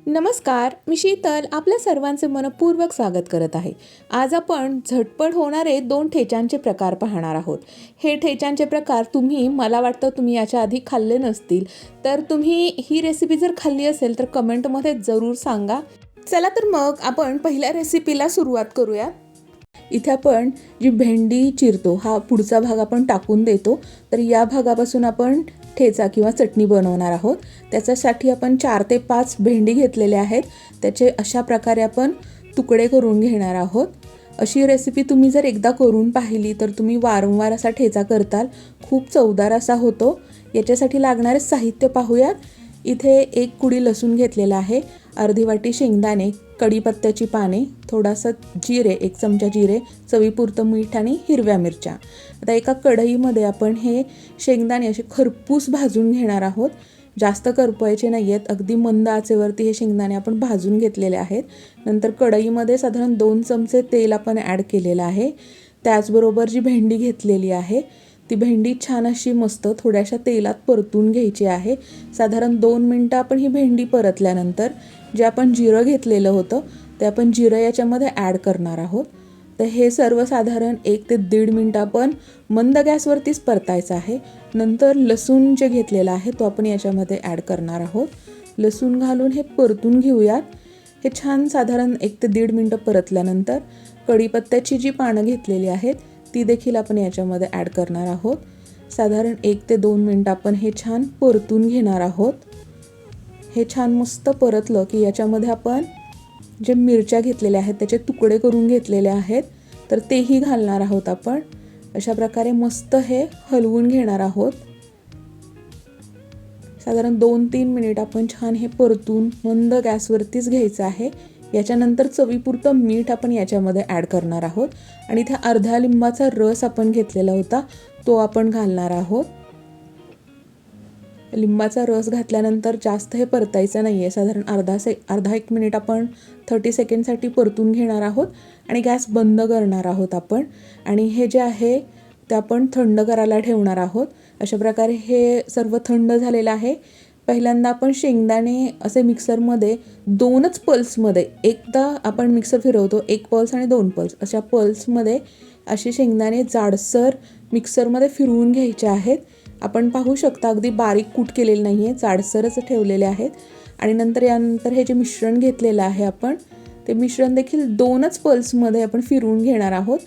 नमस्कार, मी शीतल आपल्या सर्वांचे मनपूर्वक स्वागत करत आहे. आज आपण झटपट होणारे 2 ठेच्यांचे प्रकार पाहणार आहोत. हे ठेच्यांचे प्रकार मला वाटतं तुम्ही याच्या आधी खाल्ले नसतील, तर तुम्ही ही रेसिपी जर खाल्ली असेल तर कमेंटमध्ये जरूर सांगा. चला तर मग आपण पहिल्या रेसिपीला सुरुवात करूया. इथे आपण जी भेंडी चिरतो हा पुढचा भाग आपण टाकून देतो. तर या भागापासून आपण ठेचा किंवा चटणी बनवणार आहोत. त्याच्यासाठी आपण 4 ते 5 भेंडी घेतलेल्या आहेत. त्याचे अशा प्रकारे आपण तुकडे करून घेणार आहोत. अशी रेसिपी तुम्ही जर एकदा करून पाहिली तर तुम्ही वारंवार असा ठेचा करताल. खूप चवदार असा होतो. याच्यासाठी लागणारे साहित्य पाहूयात. इथे 1 कुडी लसूण घेतलेला आहे, अर्धी वाटी शेंगदाणे, कढीपत्त्याची पाने, थोडासा जिरे, 1 चमचा जिरे, चवीपुरतं मीठ आणि हिरव्या मिरच्या. आता एका कढईमध्ये आपण हे शेंगदाणे असे खरपूस भाजून घेणार आहोत. जास्त करपवायचे नाही आहेत, अगदी मंद आचेवरती हे शेंगदाणे आपण भाजून घेतलेले आहेत. नंतर कढईमध्ये साधारण 2 चमचे तेल आपण ॲड केलेलं आहे. त्याचबरोबर जी भेंडी घेतलेली आहे ती भेंडी छान अशी मस्त थोड्याशा तेलात परतून घ्यायची आहे. साधारण 2 मिनटं आपण ही भेंडी परतल्यानंतर जे आपण जिरं घेतलेलं होतं ते आपण जिरं याच्यामध्ये ॲड करणार आहोत. तर हे सर्व साधारण 1 ते 1.5 मिनटं आपण मंद गॅसवरतीच परतायचं आहे. नंतर लसूण जे घेतलेला आहे तो आपण याच्यामध्ये ॲड करणार आहोत. लसूण घालून हे परतून घेऊयात. हे छान साधारण 1 ते 1.5 मिनटं परतल्यानंतर कढीपत्त्याची जी पानं घेतलेली आहेत ती देखील आपण याच्यामध्ये ॲड करणार आहोत. साधारण 1 ते 2 मिनटं आपण हे छान परतून घेणार आहोत. हे छान मस्त परतलं की याच्यामध्ये आपण जे मिरच्या घेतलेल्या आहेत त्याचे तुकडे करून घेतलेले आहेत तर तेही घालणार आहोत. आपण अशा प्रकारे मस्त हे हलवून घेणार आहोत. साधारण 2-3 मिनिट आपण छान हे परतून मंद गॅसवरतीच घ्यायचं आहे. याच्यानंतर चवीपुरतं मीठ आपण याच्यामध्ये ॲड करणार आहोत आणि इथे अर्ध्या लिंबाचा रस आपण घेतलेला होता तो आपण घालणार आहोत. लिंबाचा रस घातल्यानंतर जास्त हे परतायचं नाही आहे. साधारण अर्धा 1 मिनिट आपण 30 सेकंडसाठी परतून घेणार आहोत आणि गॅस बंद करणार आहोत आपण. आणि हे जे आहे ते आपण थंड करायला ठेवणार आहोत. अशा प्रकारे हे सर्व थंड झालेलं आहे. पहिल्यांदा आपण शेंगदाणे असे मिक्सरमध्ये 2च पल्समध्ये एकदा आपण मिक्सर फिरवतो, 1 पल्स आणि 2 पल्स अशा पल्समध्ये असे शेंगदाणे जाडसर मिक्सरमध्ये फिरवून घ्यायचे आहेत. आपण पाहू शकता अगदी बारीक कूट केलेले नाही आहे, जाडसरच ठेवलेले आहेत. आणि यानंतर हे जे मिश्रण घेतलेलं आहे आपण ते मिश्रण देखील 2च पल्समध्ये आपण फिरवून घेणार आहोत.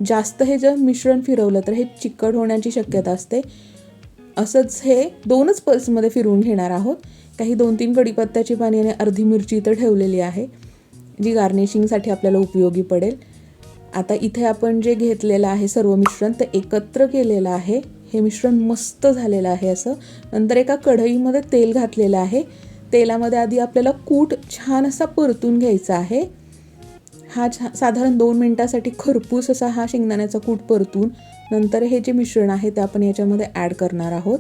जास्त हे जर मिश्रण फिरवलं तर हे चिकट होण्याची शक्यता असते. असंच हे 2च पल्समध्ये फिरवून घेणार आहोत. काही 2-3 कढीपत्त्याची पाने आणि अर्धी मिरची इथं ठेवलेली आहे जी गार्निशिंगसाठी आपल्याला उपयोगी पडेल. आता इथे आपण जे घेतलेलं आहे सर्व मिश्रण ते एकत्र केलेलं आहे. हे मिश्रण मस्त झालेलं आहे असं. नंतर एका कढईमध्ये तेल घातलेलं आहे. तेलामध्ये आधी आपल्याला कूट छान असा परतून घ्यायचा आहे. हा साधारण 2 मिनटासाठी खरपूस असा हा शेंगदाण्याचा कूट परतून नंतर हे जे मिश्रण आहे ते आपण याच्यामध्ये ॲड करणार आहोत.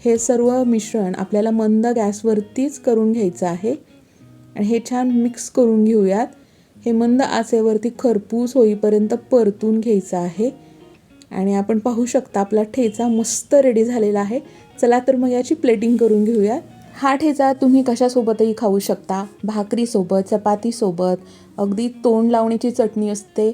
हे सर्व मिश्रण आपल्याला मंद गॅसवरतीच करून घ्यायचं आहे आणि हे छान मिक्स करून घेऊयात. हे मंद आचेवरती खरपूस होईपर्यंत परतून घ्यायचं आहे. आणि आपण पाहू शकता आपला ठेचा मस्त रेडी झालेला आहे. चला तर मग याची प्लेटिंग करून घेऊयात. हा ठेचा तुम्ही कशासोबतही खाऊ शकता, भाकरीसोबत, चपातीसोबत, अगदी तोंड लावण्याची चटणी असते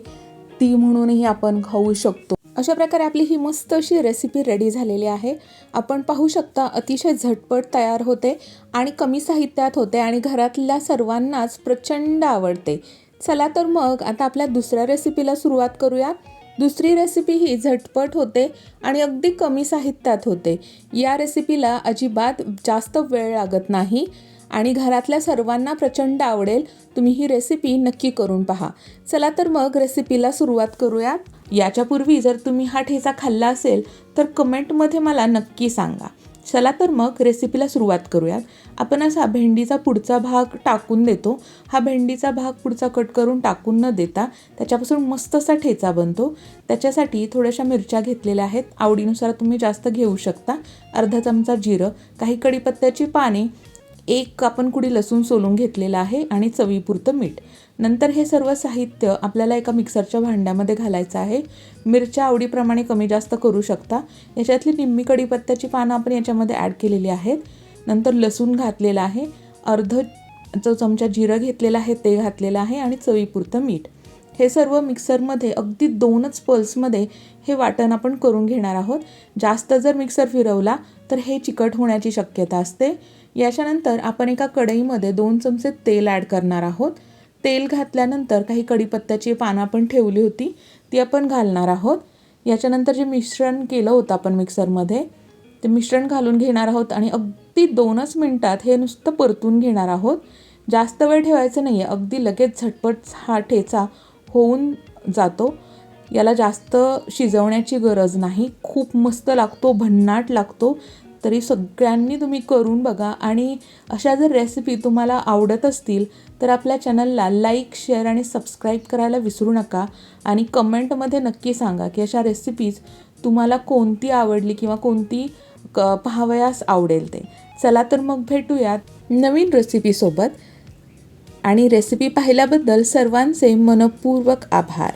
ती म्हणूनही आपण खाऊ शकतो. अशा प्रकारे आपली ही मस्त अशी रेसिपी रेडी झालेली आहे. आपण पाहू शकता अतिशय झटपट तयार होते आणि कमी साहित्यात होते आणि घरातल्या सर्वांनाच प्रचंड आवडते. चला तर मग आता आपल्या दुसऱ्या रेसिपीला सुरुवात करूया. दुसरी रेसिपी ही झटपट होते आणि अगदी कमी साहित्यात होते. या रेसिपीला अजिबात जास्त वेळ लागत नाही आणि घरातल्या सर्वांना प्रचंड आवडेल. तुम्ही ही रेसिपी नक्की करून पहा. चला तर मग रेसिपीला सुरुवात करूया. याच्यापूर्वी जर तुम्ही हा ठेचा खाल्ला असेल तर कमेंटमध्ये मला नक्की सांगा. चला तर मग रेसिपीला सुरुवात करूयात. आपण असा भेंडीचा पुढचा भाग टाकून देतो. हा भेंडीचा भाग पुढचा कट करून टाकून न देता त्याच्यापासून मस्त असा ठेचा बनतो. त्याच्यासाठी थोड्याशा मिरच्या घेतलेल्या आहेत, आवडीनुसार तुम्ही जास्त घेऊ शकता. अर्धा चमचा जिरं, काही कढीपत्त्याची पाने, 1 आपण कुडी लसूण सोलून घेतलेला आहे आणि चवीपुरतं मीठ. नंतर हे सर्व साहित्य आपल्याला एका मिक्सरच्या भांड्यामध्ये घालायचं आहे. मिरच्या आवडीप्रमाणे कमी जास्त करू शकता. याच्यातली निम्मी कढीपत्त्याची पानं आपण याच्यामध्ये ॲड केलेली आहेत. नंतर लसूण घातलेला आहे, अर्ध जो चमचा जिरं घेतलेलं आहे ते घातलेलं आहे आणि चवीपुरतं मीठ. हे सर्व मिक्सरमध्ये अगदी 2च पल्समध्ये हे वाटण आपण करून घेणार आहोत. जास्त जर मिक्सर फिरवला तर हे चिकट होण्याची शक्यता असते. याच्यानंतर आपण एका कढईमध्ये 2 चमचे तेल ॲड करणार आहोत. तेल घातल्यानंतर काही कढीपत्त्याची पानं आपण ठेवली होती ती आपण घालणार आहोत. याच्यानंतर जे मिश्रण केलं होतं आपण मिक्सरमध्ये ते मिश्रण घालून घेणार आहोत आणि अगदी 2च मिनटात हे नुसतं परतून घेणार आहोत. जास्त वेळ ठेवायचं नाही आहे, अगदी लगेच झटपट हा ठेचा होऊन जातो. याला जास्त शिजवण्याची गरज नाही. खूप मस्त लागतो, भन्नाट लागतो. तरी सगळ्यांनी तुम्ही करून बघा आणि अशा जर रेसिपी तुम्हाला आवडत असतील तर आपल्या चॅनलला लाईक, शेअर आणि सबस्क्राईब करायला विसरू नका आणि कमेंटमध्ये नक्की सांगा की अशा रेसिपीज तुम्हाला कोणती आवडली किंवा कोणती पाहावयास आवडेल ते. चला तर मग भेटूयात नवीन रेसिपीसोबत आणि रेसिपी पाहिल्याबद्दल सर्वांचे मनपूर्वक आभार.